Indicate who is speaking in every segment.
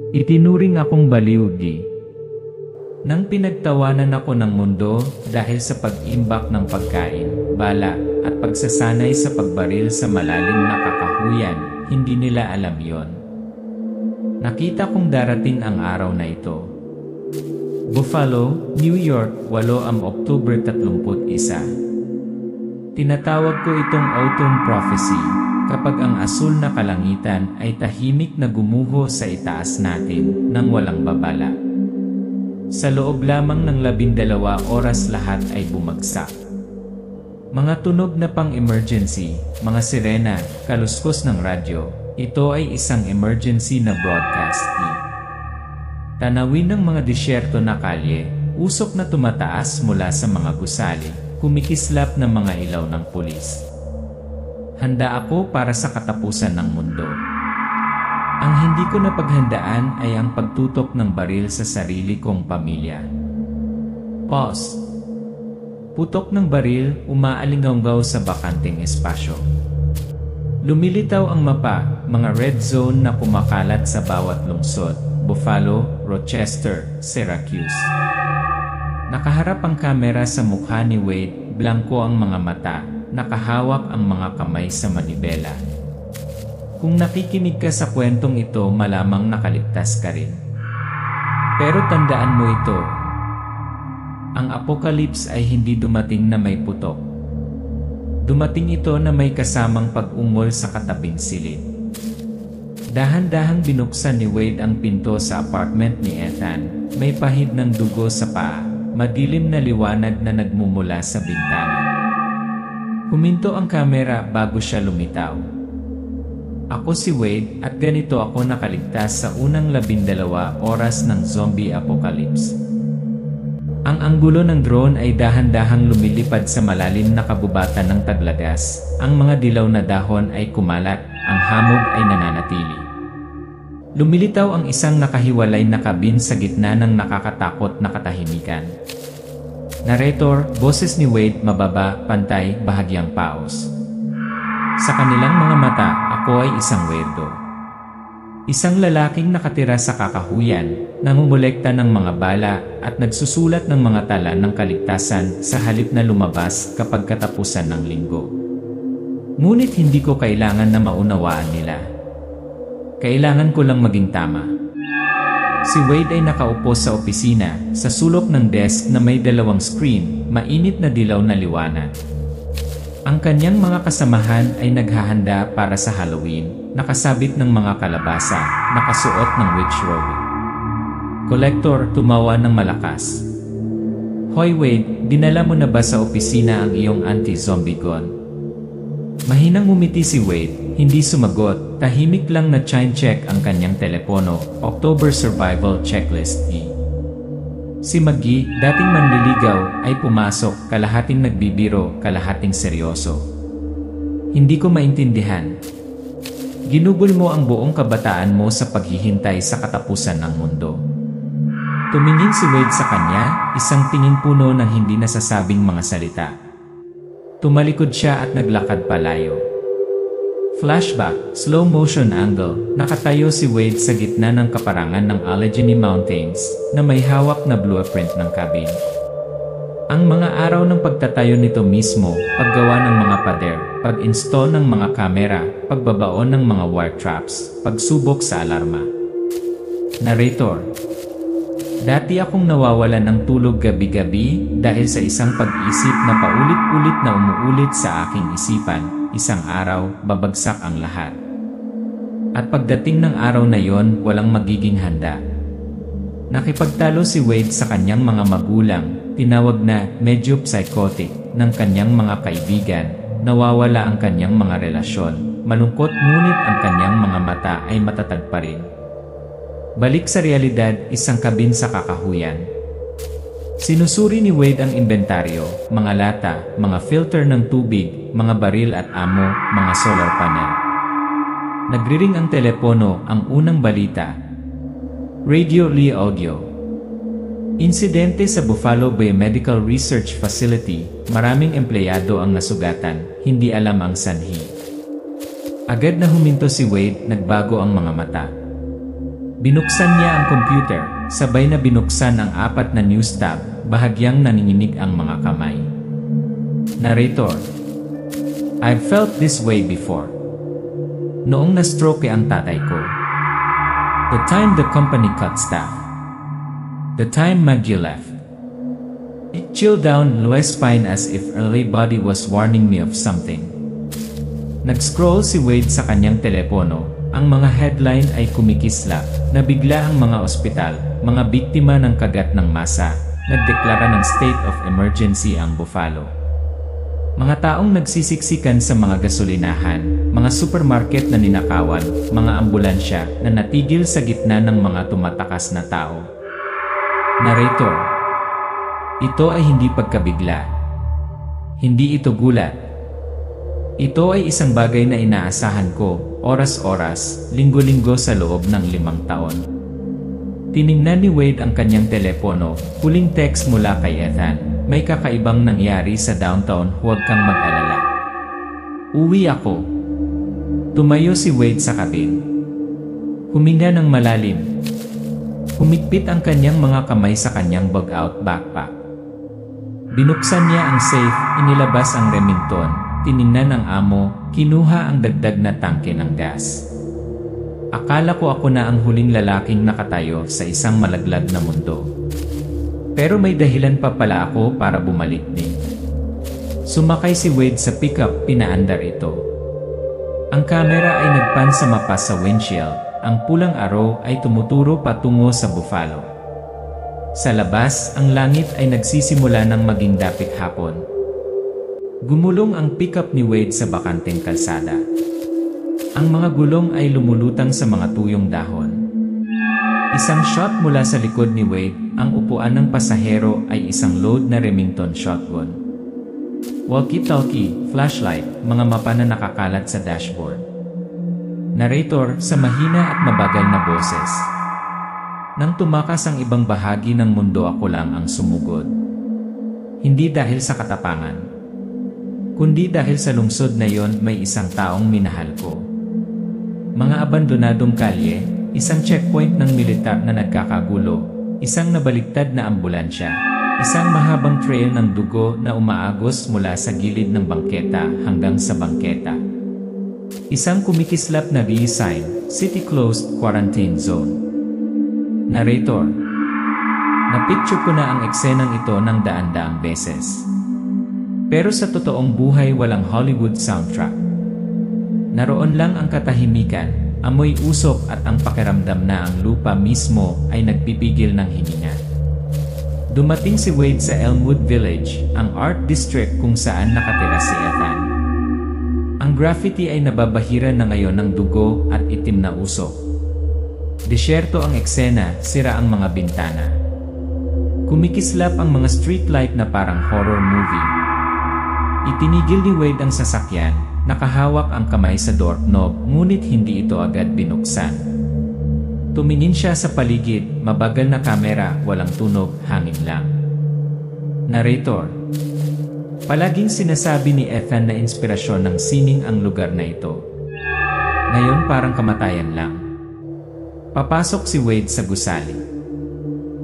Speaker 1: Itinuring akong baliw, G. Nang pinagtawanan ako ng mundo dahil sa pag-imbak ng pagkain, bala, at pagsasanay sa pagbaril sa malalim na kakahuyan, hindi nila alam yon. Nakita kong darating ang araw na ito. Buffalo, New York, 8 October 31. Tinatawag ko itong autumn prophecy, kapag ang asul na kalangitan ay tahimik na gumuho sa itaas natin nang walang babala. Sa loob lamang ng 12 oras lahat ay bumagsak. Mga tunog na pang-emergency, mga sirena, kaluskos ng radyo, ito ay isang emergency na broadcast. Tanawin ng mga disyerto na kalye, usok na tumataas mula sa mga gusali, kumikislap ng mga ilaw ng pulis. Handa ako para sa katapusan ng mundo. Ang hindi ko napaghandaan ay ang pagtutok ng baril sa sarili kong pamilya. Pause. Putok ng baril, umaalinggaw sa bakanting espasyo. Lumilitaw ang mapa, mga red zone na kumakalat sa bawat lungsod. Buffalo, Rochester, Syracuse. Nakaharap ang kamera sa mukha ni Wade, blanko ang mga mata, nakahawak ang mga kamay sa manibela. Kung nakikinig ka sa kwentong ito, malamang nakaligtas ka rin. Pero tandaan mo ito, ang apocalypse ay hindi dumating na may putok. Dumating ito na may kasamang pag-ungol sa katabing silid. Dahan-dahang binuksan ni Wade ang pinto sa apartment ni Ethan. May pahid ng dugo sa paa, madilim na liwanag na nagmumula sa bintana. Huminto ang kamera bago siya lumitaw. Ako si Wade at ganito ako nakaligtas sa unang 12 oras ng zombie apocalypse. Ang anggulo ng drone ay dahan-dahang lumilipad sa malalim na kabubatan ng taglagas. Ang mga dilaw na dahon ay kumalat, ang hamog ay nananatili. Lumilitaw ang isang nakahiwalay na kabin sa gitna ng nakakatakot na katahimikan. Narrator, boses ni Wade, mababa, pantay, bahagyang paos. Sa kanilang mga mata, ako ay isang weirdo. Isang lalaking nakatira sa kakahuyan, nangungulekta ng mga bala at nagsusulat ng mga tala ng kaligtasan sa halip na lumabas kapag katapusan ng linggo. Ngunit hindi ko kailangan na maunawaan nila. Kailangan ko lang maging tama. Si Wade ay nakaupo sa opisina, sa sulok ng desk na may 2 screen, mainit na dilaw na liwanag. Ang kanyang mga kasamahan ay naghahanda para sa Halloween, nakasabit ng mga kalabasa, nakasuot ng witch robe. Collector, tumawa ng malakas. Hoy Wade, dinala mo na ba sa opisina ang iyong anti-zombie gun? Mahinang ngumiti si Wade, hindi sumagot, tahimik lang na chime-check ang kanyang telepono, October Survival Checklist E. Si Maggie, dating manliligaw, ay pumasok, kalahating nagbibiro, kalahating seryoso. Hindi ko maintindihan. Ginugol mo ang buong kabataan mo sa paghihintay sa katapusan ng mundo. Tumingin si Wade sa kanya, isang tingin puno ng hindi nasasabing mga salita. Tumalikod siya at naglakad palayo. Flashback, slow motion angle, nakatayo si Wade sa gitna ng kaparangan ng Allegheny Mountains na may hawak na blueprint ng cabin. Ang mga araw ng pagtatayo nito mismo, paggawa ng mga pader, pag-install ng mga kamera, pagbabaon ng mga wire traps, pagsubok sa alarma. Narrator. Dati akong nawawalan ng tulog gabi-gabi dahil sa isang pag-isip na paulit-ulit na umuulit sa aking isipan, isang araw, babagsak ang lahat. At pagdating ng araw na yon, walang magiging handa. Nakipagtalo si Wade sa kanyang mga magulang, tinawag na medyo psychotic ng kanyang mga kaibigan, nawawala ang kanyang mga relasyon, malungkot ngunit ang kanyang mga mata ay matatag pa rin. Balik sa realidad, isang kabin sa kakahuyan. Sinusuri ni Wade ang inventaryo, mga lata, mga filter ng tubig, mga baril at amo, mga solar panel. Nagriring ang telepono, ang unang balita. Radio Lee Audio. Insidente sa Buffalo Biomedical Research Facility, maraming empleyado ang nasugatan, hindi alam ang sanhi. Agad na huminto si Wade, nagbago ang mga mata. Binuksan niya ang computer, sabay na binuksan ang 4 na news tab, bahagyang nanginginig ang mga kamay. Narrator: I've felt this way before. Noong na-stroke ang tatay ko. The time the company cut staff. The time Maggie left. It chilled down Lois' spine as if early body was warning me of something. Nag-scroll si Wade sa kanyang telepono. Ang mga headline ay kumikislap, na bigla ang mga ospital, mga biktima ng kagat ng masa, nagdeklara ng state of emergency ang Buffalo. Mga taong nagsisiksikan sa mga gasolinahan, mga supermarket na ninakawan, mga ambulansya na natigil sa gitna ng mga tumatakas na tao. Narrator: Ito ay hindi pagkabigla. Hindi ito gulat. Ito ay isang bagay na inaasahan ko, oras-oras, linggo-linggo sa loob ng 5 taon. Tiningnan ni Wade ang kanyang telepono, huling text mula kay Ethan, may kakaibang nangyari sa downtown, huwag kang mag-alala. Uwi ako. Tumayo si Wade sa kabin. Huminga ng malalim. Humigpit ang kanyang mga kamay sa kanyang bug-out backpack. Binuksan niya ang safe, inilabas ang Remington. Tiningnan ng amo, kinuha ang dagdag na tangke ng gas. Akala ko ako na ang huling lalaking nakatayo sa isang malaglag na mundo. Pero may dahilan pa pala ako para bumalik din. Sumakay si Wade sa pickup, pinaandar ito. Ang kamera ay nagpan sa mapa sa windshield, ang pulang araw ay tumuturo patungo sa Buffalo. Sa labas, ang langit ay nagsisimula ng maging dapit hapon. Gumulong ang pickup ni Wade sa bakanteng kalsada. Ang mga gulong ay lumulutang sa mga tuyong dahon. Isang shot mula sa likod ni Wade, ang upuan ng pasahero ay isang load na Remington shotgun. Walkie-talkie, flashlight, mga mapa na nakakalat sa dashboard. Narrator sa mahina at mabagal na boses. Nang tumakas ang ibang bahagi ng mundo, ako lang ang sumugod. Hindi dahil sa katapangan, kundi dahil sa lungsod na yon may isang taong minahal ko. Mga abandonadong kalye, isang checkpoint ng militar na nagkakagulo, isang nabaligtad na ambulansya, isang mahabang trail ng dugo na umaagos mula sa gilid ng bangketa hanggang sa bangketa. Isang kumikislap na sign, City Closed Quarantine Zone. Narrator: Napicture ko na ang eksenang ito ng daan-daang beses. Pero sa totoong buhay walang Hollywood soundtrack. Naroon lang ang katahimikan, amoy usok at ang pakiramdam na ang lupa mismo ay nagpipigil ng hininga. Dumating si Wade sa Elmwood Village, ang art district kung saan nakatira si Ethan. Ang graffiti ay nababahira na ngayon ng dugo at itim na usok. Desyerto ang eksena, sira ang mga bintana. Kumikislap ang mga streetlight na parang horror movie. Itinigil ni Wade ang sasakyan, nakahawak ang kamay sa doorknob, ngunit hindi ito agad binuksan. Tumingin siya sa paligid, mabagal na kamera, walang tunog, hangin lang. Narrator: Palaging sinasabi ni Ethan na inspirasyon ng sining ang lugar na ito. Ngayon parang kamatayan lang. Papasok si Wade sa gusali.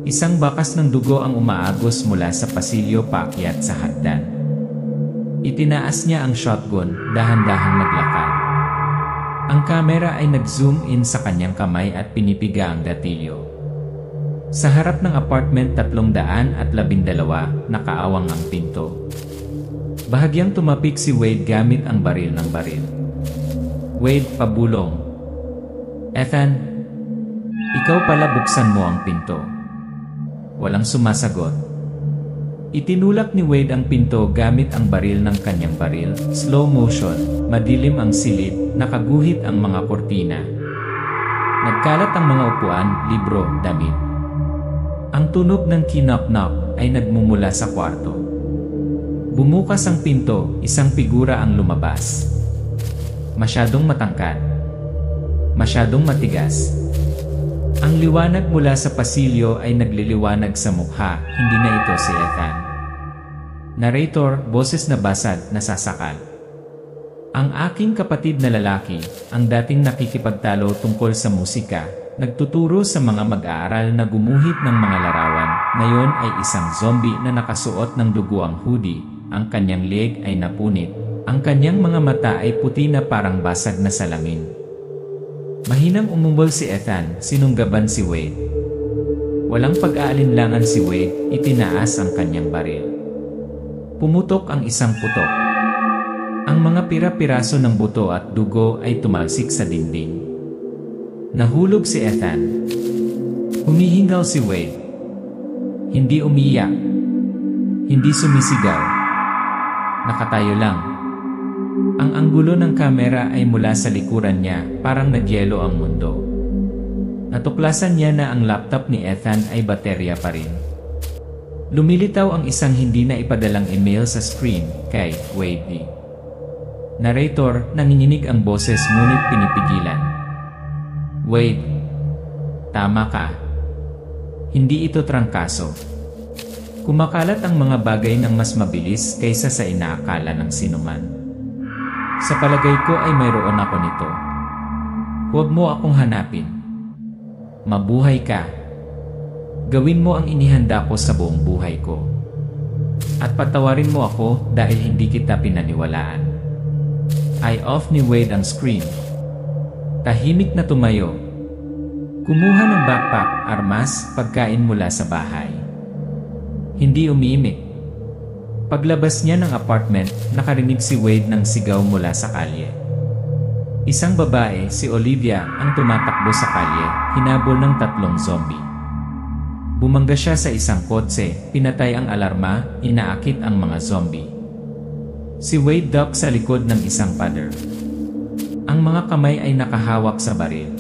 Speaker 1: Isang bakas ng dugo ang umaagos mula sa pasilyo paakyat sa hagdan. Itinaas niya ang shotgun, dahan-dahang naglakad. Ang kamera ay nag-zoom in sa kanyang kamay at pinipiga ang gatilyo. Sa harap ng apartment 312, nakaawang ang pinto. Bahagyang tumapik si Wade gamit ang baril ng baril. Wade, pabulong. Ethan, ikaw pala, buksan mo ang pinto. Walang sumasagot. Itinulak ni Wade ang pinto gamit ang baril ng kanyang baril. Slow motion, madilim ang silid, nakaguhit ang mga kortina. Nagkalat ang mga upuan, libro, damit. Ang tunog ng kinok-nok ay nagmumula sa kwarto. Bumukas ang pinto, isang figura ang lumabas. Masyadong matangkad. Masyadong matigas. Ang liwanag mula sa pasilyo ay nagliliwanag sa mukha, hindi na ito si Ethan. Narrator, boses na basad, nasasakal. Ang aking kapatid na lalaki, ang dating nakikipagtalo tungkol sa musika, nagtuturo sa mga mag-aaral na gumuhit ng mga larawan. Ngayon ay isang zombie na nakasuot ng duguang hoodie. Ang kanyang leg ay napunit. Ang kanyang mga mata ay puti na parang basag na salamin. Mahinang umubol si Ethan, sinunggaban si Wade. Walang pag-aalinlangan si Wade, itinaas ang kanyang baril. Pumutok ang isang putok. Ang mga pira-piraso ng buto at dugo ay tumalsik sa dingding. Nahulog si Ethan. Humihingal si Wade. Hindi umiyak. Hindi sumisigaw. Nakatayo lang. Ang anggulo ng kamera ay mula sa likuran niya, parang nagyelo ang mundo. Natuklasan niya na ang laptop ni Ethan ay baterya pa rin. Lumilitaw ang isang hindi na ipadalang email sa screen kay Wade D. Narrator, nanginginig ang boses ngunit pinipigilan. Wade, tama ka. Hindi ito trangkaso. Kumakalat ang mga bagay ng mas mabilis kaysa sa inaakala ng sinuman. Sa palagay ko ay mayroon ako nito. Huwag mo akong hanapin. Mabuhay ka. Gawin mo ang inihanda ko sa buong buhay ko. At patawarin mo ako dahil hindi kita pinaniwalaan. Eye off ni Wade ang screen. Tahimik na tumayo. Kumuha ng backpack, armas, pagkain mula sa bahay. Hindi umiimik. Paglabas niya ng apartment, nakarinig si Wade ng sigaw mula sa kalye. Isang babae, si Olivia, ang tumatakbo sa kalye, hinabol ng 3 zombie. Bumangga siya sa isang kotse, pinatay ang alarma, inaakit ang mga zombie. Si Wade duck sa likod ng isang pader. Ang mga kamay ay nakahawak sa baril.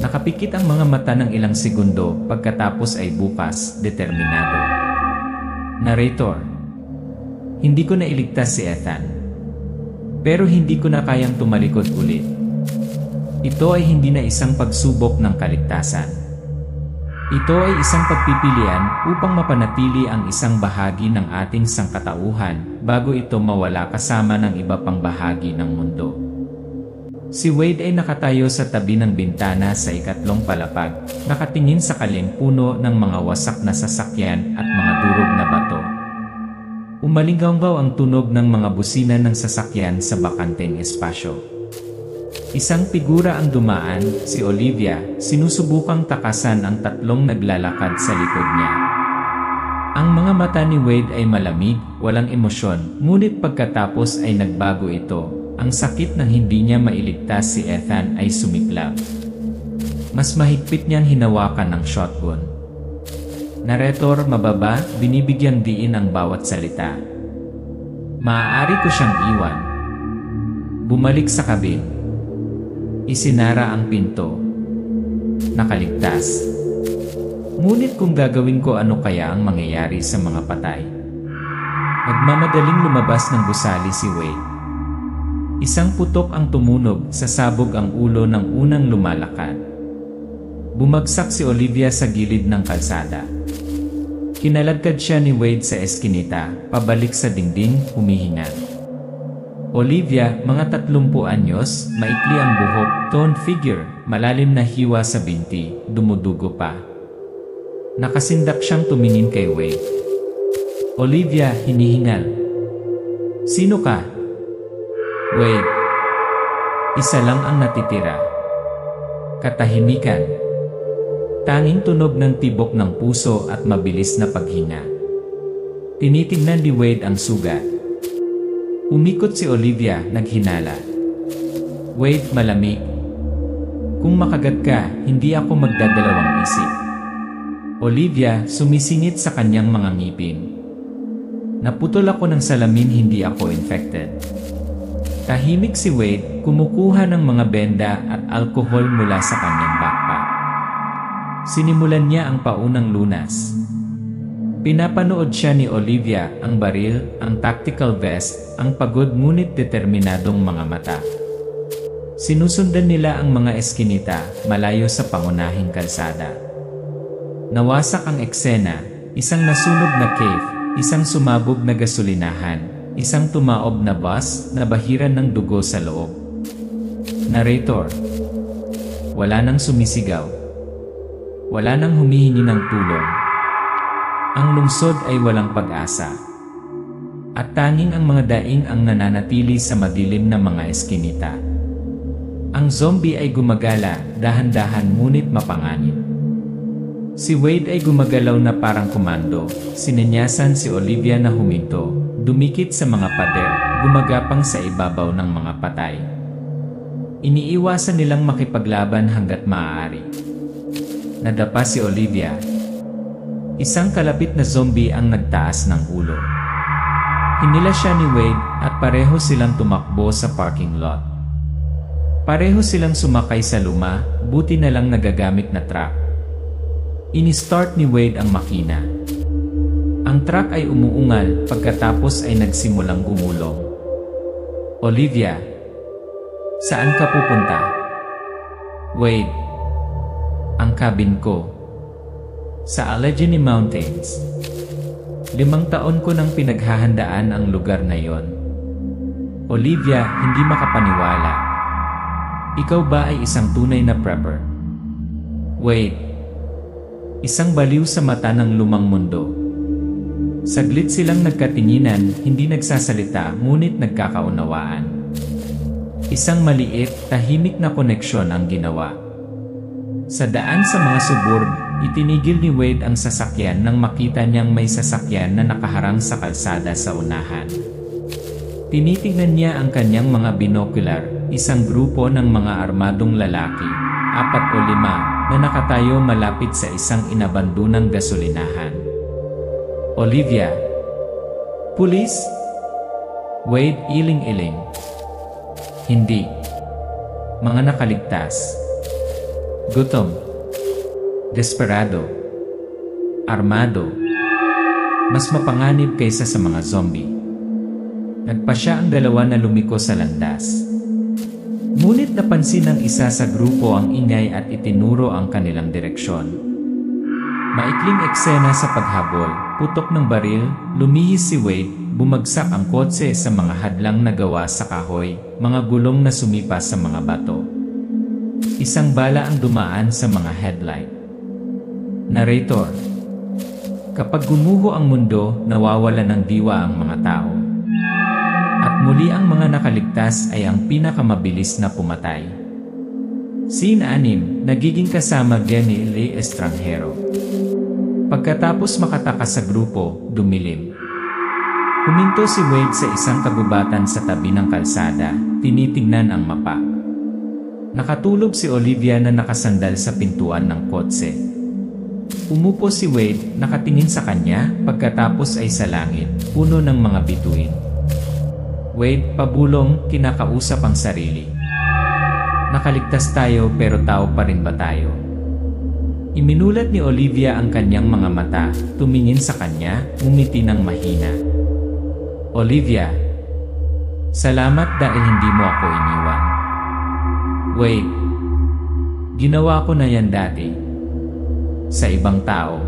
Speaker 1: Nakapikit ang mga mata ng ilang segundo, pagkatapos ay bukas, determinado. Narrator, hindi ko na iligtas si Ethan. Pero hindi ko na kayang tumalikod ulit. Ito ay hindi na isang pagsubok ng kaligtasan. Ito ay isang pagpipilian upang mapanatili ang isang bahagi ng ating sangkatauhan bago ito mawala kasama ng iba pang bahagi ng mundo. Si Wade ay nakatayo sa tabi ng bintana sa ikatlong palapag, nakatingin sa kaling puno ng mga wasak na sasakyan at mga durog na bato. Umalinggaw ang tunog ng mga busina ng sasakyan sa bakanteng espasyo. Isang figura ang dumaan, si Olivia, sinusubukang takasan ang 3 naglalakad sa likod niya. Ang mga mata ni Wade ay malamig, walang emosyon, ngunit pagkatapos ay nagbago ito. Ang sakit ng hindi niya mailigtas si Ethan ay sumiklab. Mas mahigpit niyang hinawakan ang shotgun. Narrator, mababa, binibigyang diin ang bawat salita. Maaari ko siyang iwan. Bumalik sa kabin. Isinara ang pinto. Nakaligtas. Ngunit kung gagawin ko, ano kaya ang mangyayari sa mga patay? Nagmamadaling lumabas ng gusali si Wade. Isang putok ang tumunog, sasabog ang ulo ng unang lumalakad. Bumagsak si Olivia sa gilid ng kalsada. Kinalagkad siya ni Wade sa eskinita, pabalik sa dingding, humihinga. Olivia, mga 30 anyos, maikli ang buhok, toned figure, malalim na hiwa sa binti, dumudugo pa. Nakasindak siyang tumingin kay Wade. Olivia, hinihingal. Sino ka? Wade. Isa lang ang natitira. Katahimikan. Tanging tunog ng tibok ng puso at mabilis na paghinga. Tinitingnan ni Wade ang sugat. Umikot si Olivia, naghinala. Wade, malamig. Kung makagat ka, hindi ako magdadalawang isip. Olivia, sumisingit sa kanyang mga ngipin. Naputol ako ng salamin, hindi ako infected. Tahimik si Wade, kumukuha ng mga benda at alkohol mula sa kanyang backpack. Sinimulan niya ang paunang lunas. Pinapanood siya ni Olivia, ang baril, ang tactical vest, ang pagod ngunit determinadong mga mata. Sinusundan nila ang mga eskinita, malayo sa pangunahing kalsada. Nawasak ang eksena, isang nasunog na cave, isang sumabog na gasolinahan, isang tumaob na bus na bahiran ng dugo sa loob. Narrator, Wala nang sumisigaw. Wala nang humihingi ng tulong. Ang lungsod ay walang pag-asa. At tanging ang mga daing ang nananatili sa madilim na mga eskinita. Ang zombie ay gumagala, dahan-dahan ngunit mapanganib. Si Wade ay gumagalaw na parang komando, sinenyasan si Olivia na huminto, dumikit sa mga pader, gumagapang sa ibabaw ng mga patay. Iniiwasan nilang makipaglaban hanggat maaari. Nadapa si Olivia. Isang kalapit na zombie ang nagtaas ng ulo. Hinila siya ni Wade at pareho silang tumakbo sa parking lot. Pareho silang sumakay sa luma, buti na lang nagagamit na truck. Ini-start ni Wade ang makina. Ang truck ay umuungal pagkatapos ay nagsimulang gumulong. Olivia, saan ka pupunta? Wade, ang cabin ko. Sa Allegheny Mountains. 5 taon ko nang pinaghahandaan ang lugar na yon. Olivia, hindi makapaniwala. Ikaw ba ay isang tunay na prepper? Wade, isang baliw sa mata ng lumang mundo. Saglit silang nagkatinginan, hindi nagsasalita ngunit nagkakaunawaan. Isang maliit, tahimik na koneksyon ang ginawa. Sa daan sa mga suburb, itinigil ni Wade ang sasakyan nang makita niyang may sasakyan na nakaharang sa kalsada sa unahan. Tinitingnan niya ang kanyang mga binocular, isang grupo ng mga armadong lalaki, 4 o 5, na nakatayo malapit sa isang inabandonang gasolinahan. Olivia. Pulis? Wade, iling-iling. Hindi. Mga nakaligtas. Gutom. Desperado. Armado. Mas mapanganib kaysa sa mga zombie. Nagpa siya ang 2 na lumiko sa landas. Ngunit napansin ng isa sa grupo ang ingay at itinuro ang kanilang direksyon. Maikling eksena sa paghabol, putok ng baril, lumihis si Wade, bumagsak ang kotse sa mga hadlang na gawa sa kahoy, mga gulong na sumipa sa mga bato. Isang bala ang dumaan sa mga headlight. Narrator. Kapag gumuho ang mundo, nawawala ng diwa ang mga tao. At muli ang mga nakaligtas ay ang pinakamabilis na pumatay. Scene 6, nagiging kasama Jenny Lee Estranjero. Pagkatapos makatakas sa grupo, dumilim. Huminto si Wade sa isang kagubatan sa tabi ng kalsada, tinitingnan ang mapa. Nakatulog si Olivia na nakasandal sa pintuan ng kotse. Umupo si Wade, nakatingin sa kanya, pagkatapos ay sa langit, puno ng mga bituin. Wade, pabulong, kinakausap ang sarili. Nakaligtas tayo pero tao pa rin ba tayo? Iminulat ni Olivia ang kanyang mga mata, tumingin sa kanya, umiti ng mahina. Olivia, salamat dahil hindi mo ako iniwan. Wade, ginawa ko na yan dati. Sa ibang tao.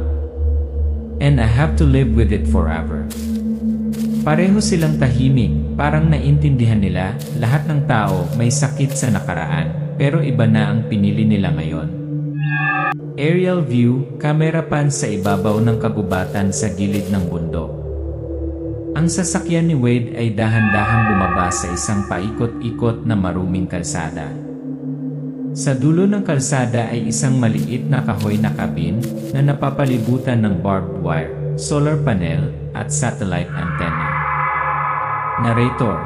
Speaker 1: And I have to live with it forever. Pareho silang tahimik, parang naintindihan nila, lahat ng tao may sakit sa nakaraan, pero iba na ang pinili nila ngayon. Aerial view, camera pan sa ibabaw ng kagubatan sa gilid ng bundok. Ang sasakyan ni Wade ay dahan-dahang bumaba sa isang paikot-ikot na maruming kalsada. Sa dulo ng kalsada ay isang maliit na kahoy na kabin na napapalibutan ng barbed wire, solar panel, at satellite antenna. Narrator.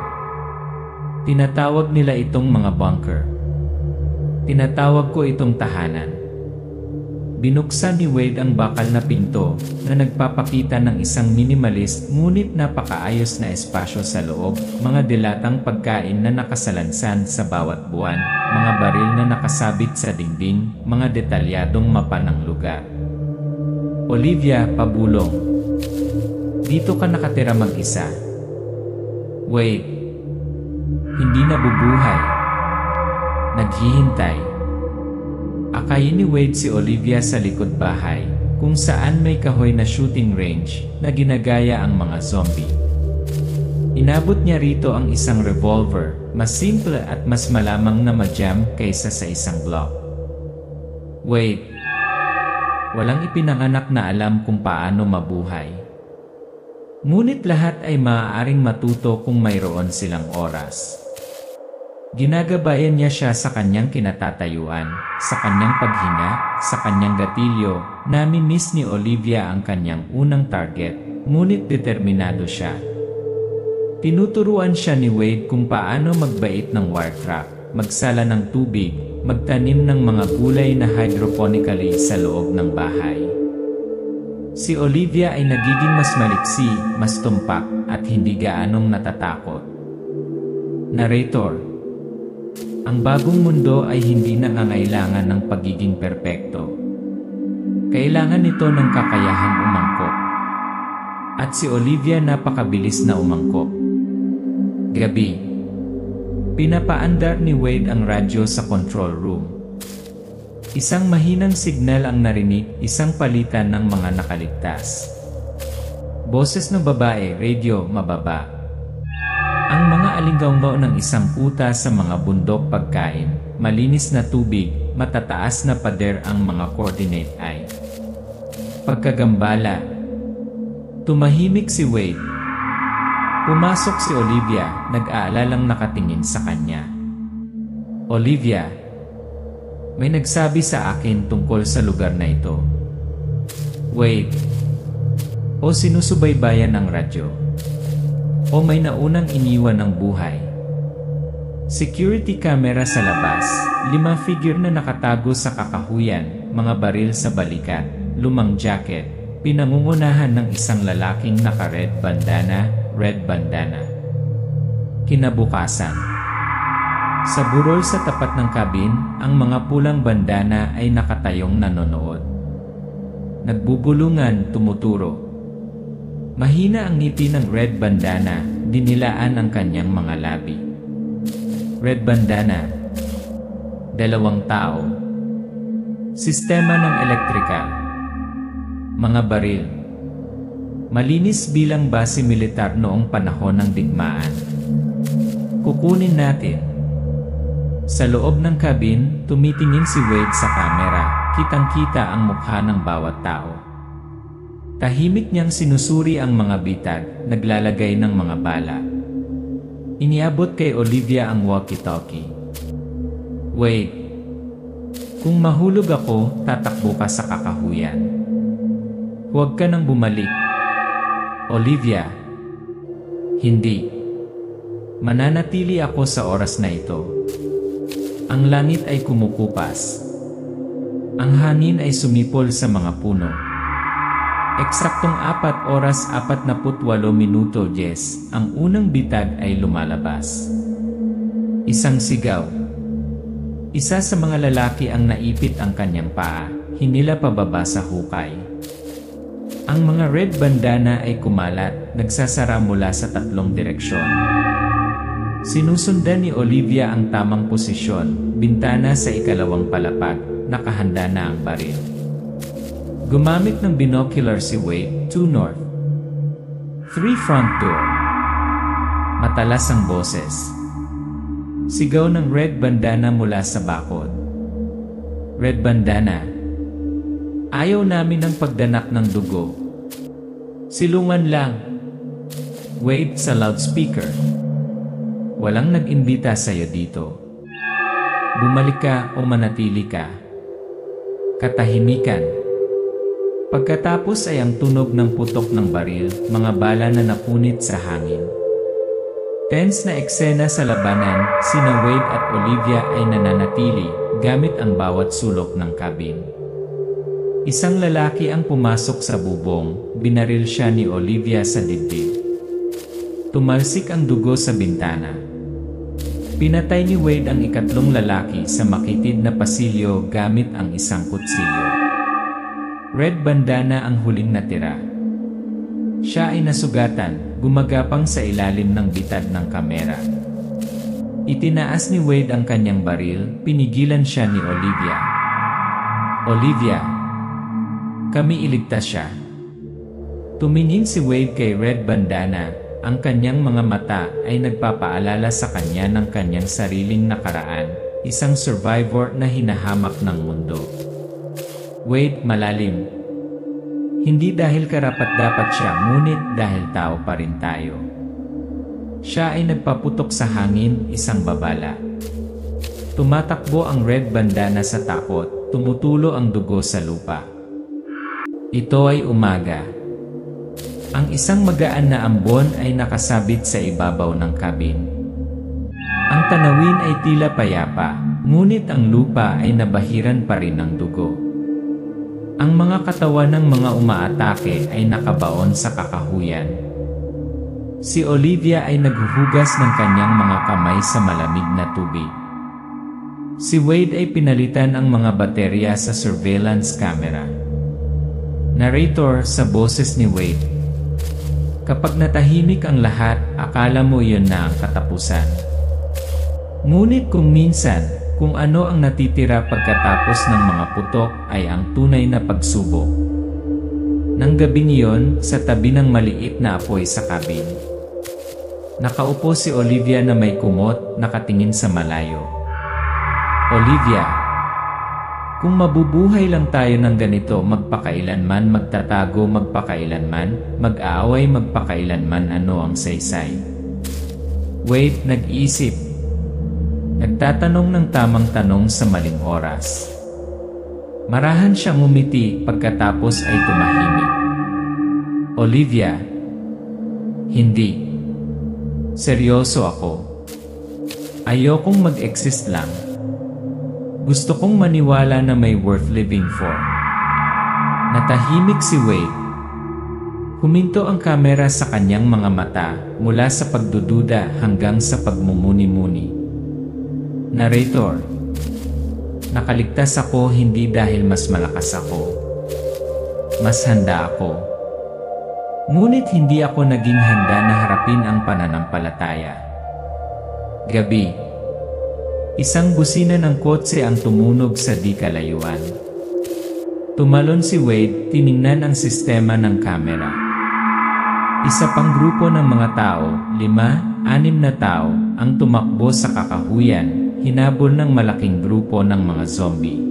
Speaker 1: Tinatawag nila itong mga bunker. Tinatawag ko itong tahanan. Binuksan ni Wade ang bakal na pinto na nagpapakita ng isang minimalist ngunit napakaayos na espasyo sa loob, mga dilatang pagkain na nakasalansan sa bawat buwan, mga baril na nakasabit sa dingding, mga detalyadong mapa ng lugar. Olivia, pabulong. Dito ka nakatira mag-isa. Wade, hindi nabubuhay. Naghihintay. Akayin ni Wade si Olivia sa likod bahay, kung saan may kahoy na shooting range na ginagaya ang mga zombie. Inabot niya rito ang isang revolver, mas simple at mas malamang na ma-jam kaysa sa isang Glock. Wait. Walang ipinanganak na alam kung paano mabuhay. Ngunit lahat ay maaaring matuto kung mayroon silang oras. Ginagabayan niya siya sa kanyang kinatatayuan, sa kanyang paghinga, sa kanyang gatilyo. Nami-miss ni Olivia ang kanyang unang target, ngunit determinado siya. Tinuturuan siya ni Wade kung paano magbait ng wire trap, magsala ng tubig, magtanim ng mga gulay na hydroponically sa loob ng bahay. Si Olivia ay nagiging mas maliksi, mas tumpak, at hindi gaanong natatakot. Narrator. Ang bagong mundo ay hindi nangangailangan ng pagiging perpekto. Kailangan nito ng kakayahang umangkop. At si Olivia napakabilis na umangkop. Gabi. Pinapaandar ni Wade ang radyo sa control room. Isang mahinang signal ang narinig, isang palitan ng mga nakaligtas. Boses ng babae, radio, mababa. Ang mga alinggaw ng isang puta sa mga bundok pagkain, malinis na tubig, matataas na pader ang mga coordinate ay. Pagkagambala. Tumahimik si Wade. Pumasok si Olivia, nag-aalalang nakatingin sa kanya. Olivia, may nagsabi sa akin tungkol sa lugar na ito. Wade. O sinusubaybayan ng radyo. O may naunang iniwan ng buhay. Security camera sa labas, 5 figure na nakatago sa kakahuyan, mga baril sa balikat, lumang jacket, pinangungunahan ng isang lalaking naka-red bandana. Kinabukasan. Sa burol sa tapat ng kabin, ang mga pulang bandana ay nakatayong nanonood. Nagbubulungan, tumuturo. Mahina ang ngiti ng red bandana, dinilaan ang kanyang mga labi. Red bandana. 2 tao. Sistema ng elektrikal. Mga baril. Malinis bilang base militar noong panahon ng digmaan. Kukunin natin. Sa loob ng kabin, tumitingin si Wade sa kamera, kitang-kita ang mukha ng bawat tao. Tahimik niyang sinusuri ang mga bitag, naglalagay ng mga bala. Iniabot kay Olivia ang walkie-talkie. Wait. Kung mahulog ako, tatakbo ka sa kakahuyan. Huwag ka nang bumalik. Olivia. Hindi. Mananatili ako sa oras na ito. Ang langit ay kumukupas. Ang hangin ay sumipol sa mga puno. Eksaktong 4 oras 48 minuto, Jess, ang unang bitag ay lumalabas. Isang sigaw. Isa sa mga lalaki ang naipit ang kanyang paa, hinila pababa sa hukay. Ang mga red bandana ay kumalat, nagsasara mula sa 3 direksyon. Sinusundan ni Olivia ang tamang posisyon, bintana sa 2nd palapag, nakahanda na ang baril. Gumamit ng binocular si Wade, 2 north. 3 front door. Matalas ang boses. Sigaw ng red bandana mula sa bakod. Red bandana. Ayaw namin ng pagdanak ng dugo. Silungan lang. Wade sa loudspeaker. Walang nag-imbita sa'yo dito. Bumalik ka o manatili ka. Katahimikan. Pagkatapos ay ang tunog ng putok ng baril, mga bala na napunit sa hangin. Tense na eksena sa labanan, sina Wade at Olivia ay nananatili, gamit ang bawat sulok ng kabin. Isang lalaki ang pumasok sa bubong, binaril siya ni Olivia sa dibdib. Tumalsik ang dugo sa bintana. Pinatay ni Wade ang 3 lalaki sa makitid na pasilyo gamit ang isang kutsilyo. Red bandana ang huling natira. Siya ay nasugatan, gumagapang sa ilalim ng bitad ng kamera. Itinaas ni Wade ang kanyang baril, pinigilan siya ni Olivia. Olivia, kami iligtas siya. Tumingin si Wade kay Red Bandana, ang kanyang mga mata ay nagpapaalala sa kanya ng kanyang sariling nakaraan, isang survivor na hinahamak ng mundo. Wade, malalim. Hindi dahil karapat-dapat siya, ngunit dahil tao pa rin tayo. Siya ay nagpaputok sa hangin, isang babala. Tumatakbo ang red bandana sa takot, tumutulo ang dugo sa lupa. Ito ay umaga. Ang isang magaan na ambon ay nakasabit sa ibabaw ng kabin. Ang tanawin ay tila payapa, ngunit ang lupa ay nabahiran pa rin ng dugo. Ang mga katawan ng mga umaatake ay nakabaon sa kakahuyan. Si Olivia ay naghuhugas ng kanyang mga kamay sa malamig na tubig. Si Wade ay pinalitan ang mga baterya sa surveillance camera. Narrator sa boses ni Wade. Kapag natahimik ang lahat, akala mo yun na ang katapusan. Ngunit kung minsan, kung ano ang natitira pagkatapos ng mga putok ay ang tunay na pagsubok. Nang gabing iyon, sa tabi ng maliit na apoy sa kabin, nakaupo si Olivia na may kumot, nakatingin sa malayo. Olivia, kung mabubuhay lang tayo ng ganito magpakailanman, magtatago magpakailanman, mag-aaway magpakailanman, ano ang saysay? Wade, nag-iisip. Nagtatanong ng tamang tanong sa maling oras. Marahan siyang umiti pagkatapos ay tumahimik. Olivia, hindi. Seryoso ako. Ayokong mag-exist lang. Gusto kong maniwala na may worth living for. Natahimik si Wade. Huminto ang kamera sa kanyang mga mata mula sa pagdududa hanggang sa pagmumuni-muni. Narrator. Nakaligtas ako hindi dahil mas malakas ako. Mas handa ako. Ngunit hindi ako naging handa na harapin ang pananampalataya. Gabi. Isang busina ng kotse ang tumunog sa di kalayuan. Tumalon si Wade, tiningnan ang sistema ng kamera. Isa pang grupo ng mga tao, 5, 6 na tao, ang tumakbo sa kakahuyan, hinabol ng malaking grupo ng mga zombie.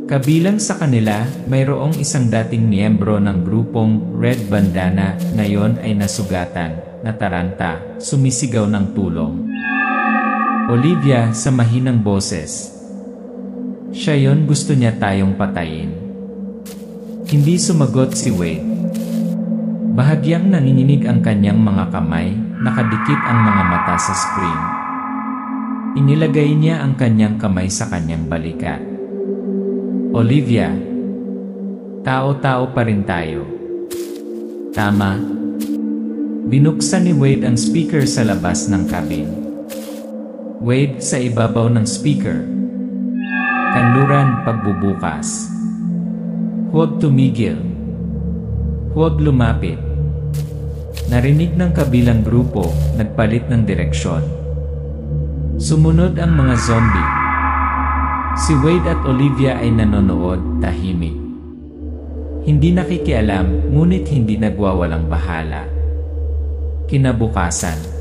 Speaker 1: Kabilang sa kanila, mayroong isang dating miyembro ng grupong Red Bandana, ngayon ay nasugatan, nataranta, sumisigaw ng tulong. Olivia sa mahinang boses. Siya yon, gusto niya tayong patayin. Hindi sumagot si Wade. Bahagyang nanginginig ang kanyang mga kamay, nakadikit ang mga mata sa screen. Inilagay niya ang kanyang kamay sa kanyang balikat. Olivia, tao-tao pa rin tayo. Tama. Binuksan ni Wade ang speaker sa labas ng cabin. Wade sa ibabaw ng speaker. Kanluran, pagbubukas. Huwag tumigil. Huwag lumapit. Narinig ng kabilang grupo, nagpalit ng direksyon. Sumunod ang mga zombie. Si Wade at Olivia ay nanonood, tahimik. Hindi nakikialam, ngunit hindi nagwawalang bahala. Kinabukasan.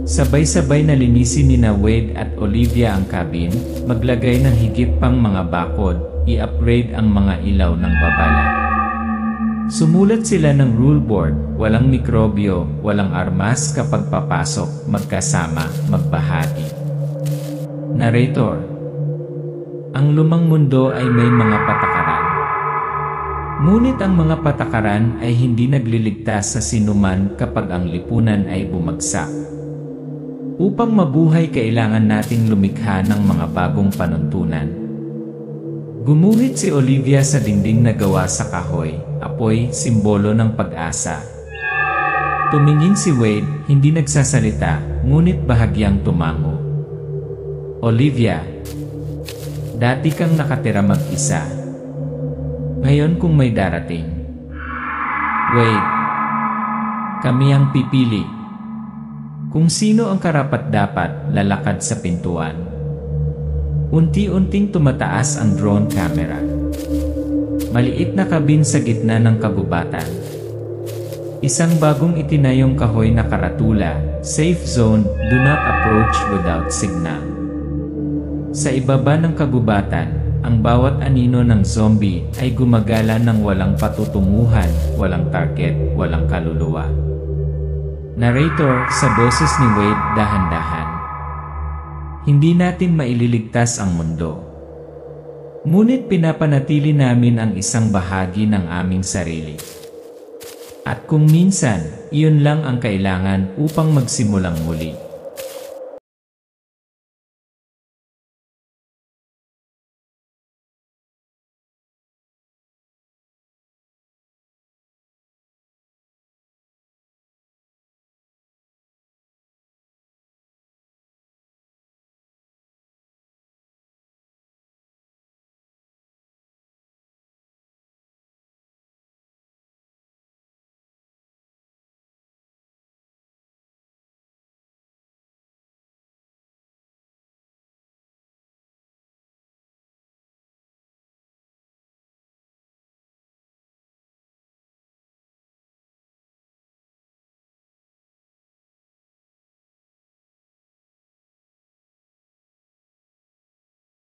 Speaker 1: Sabay-sabay na linisin ni Wade at Olivia ang cabin, maglagay ng higit pang mga bakod, i-upgrade ang mga ilaw ng babala. Sumulat sila ng rule board, walang mikrobyo, walang armas kapag papasok, magkasama, magbahagi. Narrator. Ang lumang mundo ay may mga patakaran. Ngunit ang mga patakaran ay hindi nagliligtas sa sinuman kapag ang lipunan ay bumagsak. Upang mabuhay, kailangan nating lumikha ng mga bagong panuntunan. Gumuhit si Olivia sa dingding na gawa sa kahoy, apoy, simbolo ng pag-asa. Tumingin si Wade, hindi nagsasalita, ngunit bahagyang tumango. Olivia, dati kang nakatira mag-isa. Ngayon kung may darating. Wade, kami ang pipili. Kung sino ang karapat-dapat lalakad sa pintuan. Unti-unting tumataas ang drone camera. Maliit na kabin sa gitna ng kagubatan. Isang bagong itinayong kahoy na karatula, safe zone, do not approach without signal. Sa ibaba ng kagubatan, ang bawat anino ng zombie ay gumagala ng walang patutunguhan, walang target, walang kaluluwa. Narrator sa boses ni Wade, dahan-dahan. Hindi natin maililigtas ang mundo. Ngunit pinapanatili namin ang isang bahagi ng aming sarili. At kung minsan, iyon lang ang kailangan upang magsimulang muli.